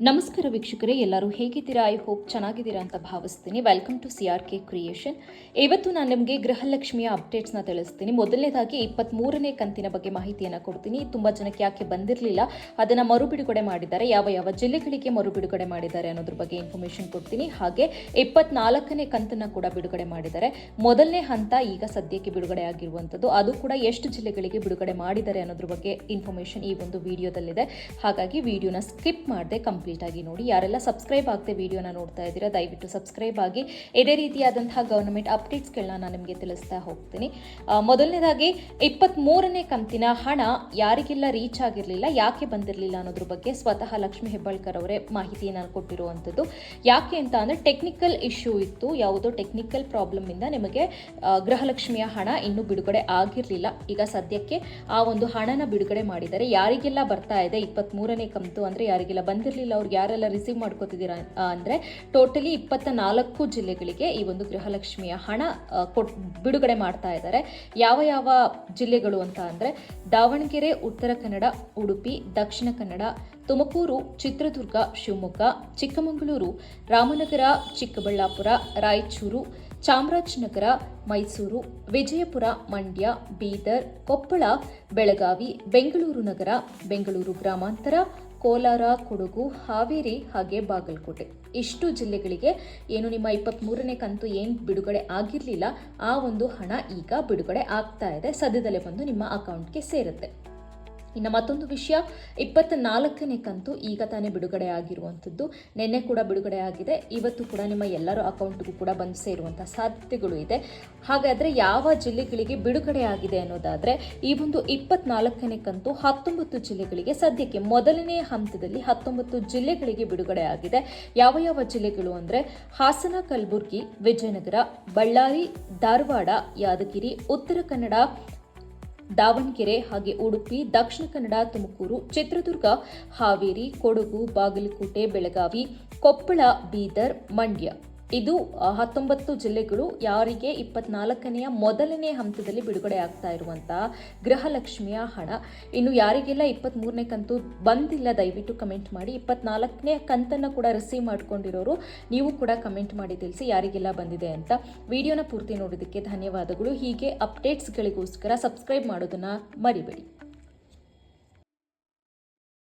ನಮಸ್ಕಾರ ವೀಕ್ಷಕರೇ, ಎಲ್ಲರೂ ಹೇಗಿದ್ದೀರಾ? ಐ ಹೋಪ್ ಚೆನ್ನಾಗಿದ್ದೀರಾ ಅಂತ ಭಾವಿಸ್ತೀನಿ. Welcome to CRK creation. ಇವತ್ತು ನಾನು ನಿಮಗೆ ಗೃಹಲಕ್ಷ್ಮಿಯ ಅಪ್ಡೇಟ್ಸ್ನ ತಿಳಿಸ್ತೀನಿ. ಮೊದಲನೇದಾಗಿ 23ನೇ ಕಂತಿನ ಬಗ್ಗೆ ಮಾಹಿತಿಯನ್ನು ಕೊಡ್ತೀನಿ. ತುಂಬ ಜನಕ್ಕೆ ಯಾಕೆ ಬಂದಿರಲಿಲ್ಲ, ಅದನ್ನು ಮರುಬಿಡುಗಡೆ ಮಾಡಿದ್ದಾರೆ, ಯಾವ ಯಾವ ಜಿಲ್ಲೆಗಳಿಗೆ ಮರುಬಿಡುಗಡೆ ಮಾಡಿದ್ದಾರೆ ಅನ್ನೋದ್ರ ಬಗ್ಗೆ ಇನ್ಫಾರ್ಮೇಷನ್ ಕೊಡ್ತೀನಿ. ಹಾಗೆ 24ನೇ ಕಂತನ್ನು ಕೂಡ ಬಿಡುಗಡೆ ಮಾಡಿದ್ದಾರೆ. ಮೊದಲನೇ ಹಂತ ಈಗ ಸದ್ಯಕ್ಕೆ ಬಿಡುಗಡೆ ಆಗಿರುವಂಥದ್ದು, ಅದು ಕೂಡ ಎಷ್ಟು ಜಿಲ್ಲೆಗಳಿಗೆ ಬಿಡುಗಡೆ ಮಾಡಿದ್ದಾರೆ ಅನ್ನೋದ್ರ ಬಗ್ಗೆ ಇನ್ಫಾರ್ಮೇಷನ್ ಈ ಒಂದು ವಿಡಿಯೋದಲ್ಲಿದೆ. ಹಾಗಾಗಿ ವಿಡಿಯೋನ ಸ್ಕಿಪ್ ಮಾಡದೆ ಕಂಪ್ಲೀಟ್ ಆಗಿ ನೋಡಿ. ಯಾರೆಲ್ಲ ಸಬ್ಸ್ಕ್ರೈಬ್ ಆಗದೆ ವಿಡಿಯೋನ ನೋಡ್ತಾ ಇದ್ದೀರಾ, ದಯವಿಟ್ಟು ಸಬ್ಸ್ಕ್ರೈಬ್ ಆಗಿ. ಇದೇ ರೀತಿಯಾದಂತಹ ಗವರ್ನಮೆಂಟ್ ಅಪ್ಡೇಟ್ಸ್ಗಳನ್ನ ನಾನು ನಿಮಗೆ ತಿಳಿಸ್ತಾ ಹೋಗ್ತೀನಿ. ಮೊದಲನೇದಾಗಿ 23ನೇ ಕಂತಿನ ಹಣ ಯಾರಿಗೆಲ್ಲ ರೀಚ್ ಆಗಿರಲಿಲ್ಲ, ಯಾಕೆ ಬಂದಿರಲಿಲ್ಲ ಅನ್ನೋದ್ರ ಬಗ್ಗೆ ಸ್ವತಃ ಲಕ್ಷ್ಮಿ ಹೆಬ್ಬಾಳ್ಕರ್ ಅವರೇ ಮಾಹಿತಿಯನ್ನು ಕೊಟ್ಟಿರುವಂಥದ್ದು. ಯಾಕೆ ಅಂತ ಅಂದರೆ ಟೆಕ್ನಿಕಲ್ ಇಶ್ಯೂ ಇತ್ತು, ಯಾವುದೋ ಟೆಕ್ನಿಕಲ್ ಪ್ರಾಬ್ಲಮ್ ಇಂದ ನಿಮಗೆ ಗೃಹಲಕ್ಷ್ಮಿಯ ಹಣ ಇನ್ನೂ ಬಿಡುಗಡೆ ಆಗಿರಲಿಲ್ಲ. ಈಗ ಸದ್ಯಕ್ಕೆ ಆ ಒಂದು ಹಣನ ಬಿಡುಗಡೆ ಮಾಡಿದ್ದಾರೆ. ಯಾರಿಗೆಲ್ಲ ಬರ್ತಾ ಇದೆ 23ನೇ ಕಂತು ಅಂದರೆ ಯಾರಿಗೆಲ್ಲ ಬಂದಿರಲಿಲ್ಲ, ಅವ್ರಿಗೆ ಯಾರೆಲ್ಲ ರಿಸೀವ್ ಮಾಡ್ಕೋತಿದ್ದೀರಾ ಅಂದರೆ ಟೋಟಲಿ 24 ಜಿಲ್ಲೆಗಳಿಗೆ ಈ ಒಂದು ಗೃಹಲಕ್ಷ್ಮಿಯ ಹಣ ಬಿಡುಗಡೆ ಮಾಡ್ತಾ ಇದ್ದಾರೆ. ಯಾವ ಯಾವ ಜಿಲ್ಲೆಗಳು ಅಂತ ಅಂದರೆ ದಾವಣಗೆರೆ, ಉತ್ತರ ಕನ್ನಡ, ಉಡುಪಿ, ದಕ್ಷಿಣ ಕನ್ನಡ, ತುಮಕೂರು, ಚಿತ್ರದುರ್ಗ, ಶಿವಮೊಗ್ಗ, ಚಿಕ್ಕಮಗಳೂರು, ರಾಮನಗರ, ಚಿಕ್ಕಬಳ್ಳಾಪುರ, ರಾಯಚೂರು, ಚಾಮರಾಜನಗರ, ಮೈಸೂರು, ವಿಜಯಪುರ, ಮಂಡ್ಯ, ಬೀದರ್, ಕೊಪ್ಪಳ, ಬೆಳಗಾವಿ, ಬೆಂಗಳೂರು ನಗರ, ಬೆಂಗಳೂರು ಗ್ರಾಮಾಂತರ, ಕೋಲಾರ, ಕೊಡಗು, ಹಾವೇರಿ ಹಾಗೆ ಬಾಗಲಕೋಟೆ. ಇಷ್ಟು ಜಿಲ್ಲೆಗಳಿಗೆ ಏನು ನಿಮ್ಮ 23ನೇ ಕಂತು ಏನು ಬಿಡುಗಡೆ ಆಗಿರಲಿಲ್ಲ, ಆ ಒಂದು ಹಣ ಈಗ ಬಿಡುಗಡೆ ಆಗ್ತಾ ಇದೆ. ಸದ್ಯದಲ್ಲೇ ಬಂದು ನಿಮ್ಮ ಅಕೌಂಟ್ಗೆ ಸೇರುತ್ತೆ. ಇನ್ನು ಮತ್ತೊಂದು ವಿಷಯ, 24ನೇ ಕಂತು ಈಗ ತಾನೇ ಬಿಡುಗಡೆ ಆಗಿರುವಂಥದ್ದು. ನಿನ್ನೆ ಕೂಡ ಬಿಡುಗಡೆ ಆಗಿದೆ, ಇವತ್ತು ಕೂಡ ನಿಮ್ಮ ಎಲ್ಲರ ಅಕೌಂಟ್ಗೂ ಕೂಡ ಬಂದು ಸೇರುವಂಥ ಸಾಧ್ಯತೆಗಳು ಇದೆ. ಹಾಗಾದರೆ ಯಾವ ಜಿಲ್ಲೆಗಳಿಗೆ ಬಿಡುಗಡೆ ಆಗಿದೆ ಅನ್ನೋದಾದರೆ ಈ ಒಂದು 24ನೇ ಕಂತು 19 ಜಿಲ್ಲೆಗಳಿಗೆ ಸದ್ಯಕ್ಕೆ ಮೊದಲನೇ ಹಂತದಲ್ಲಿ 19 ಜಿಲ್ಲೆಗಳಿಗೆ ಬಿಡುಗಡೆ ಆಗಿದೆ. ಯಾವ ಯಾವ ಜಿಲ್ಲೆಗಳು ಅಂದರೆ ಹಾಸನ, ಕಲಬುರಗಿ, ವಿಜಯನಗರ, ಬಳ್ಳಾರಿ, ಧಾರವಾಡ, ಯಾದಗಿರಿ, ಉತ್ತರ ಕನ್ನಡ, ದಾವಣಗೆರೆ ಹಾಗೆ ಉಡುಪಿ, ದಕ್ಷಿಣ ಕನ್ನಡ, ತುಮಕೂರು, ಚಿತ್ರದುರ್ಗ, ಹಾವೇರಿ, ಕೊಡಗು, ಬಾಗಲಕೋಟೆ, ಬೆಳಗಾವಿ, ಕೊಪ್ಪಳ, ಬೀದರ್, ಮಂಡ್ಯ. ಇದು 19 ಜಿಲ್ಲೆಗಳು ಯಾರಿಗೆ 24ನೆಯ ಮೊದಲನೇ ಹಂತದಲ್ಲಿ ಬಿಡುಗಡೆ ಆಗ್ತಾ ಇರುವಂತಹ ಗೃಹಲಕ್ಷ್ಮಿಯ ಹಣ. ಇನ್ನು ಯಾರಿಗೆಲ್ಲ 23ನೇ ಕಂತು ಬಂದಿಲ್ಲ ದಯವಿಟ್ಟು ಕಮೆಂಟ್ ಮಾಡಿ. 24ನೇ ಕಂತನ್ನು ಕೂಡ ರಿಸೀವ್ ಮಾಡ್ಕೊಂಡಿರೋರು ನೀವು ಕೂಡ ಕಮೆಂಟ್ ಮಾಡಿ ತಿಳಿಸಿ ಯಾರಿಗೆಲ್ಲ ಬಂದಿದೆ ಅಂತ. ವಿಡಿಯೋನ ಪೂರ್ತಿ ನೋಡೋದಕ್ಕೆ ಧನ್ಯವಾದಗಳು. ಹೀಗೆ ಅಪ್ಡೇಟ್ಸ್ಗಳಿಗೋಸ್ಕರ ಸಬ್ಸ್ಕ್ರೈಬ್ ಮಾಡೋದನ್ನ ಮರಿಬೇಡಿ.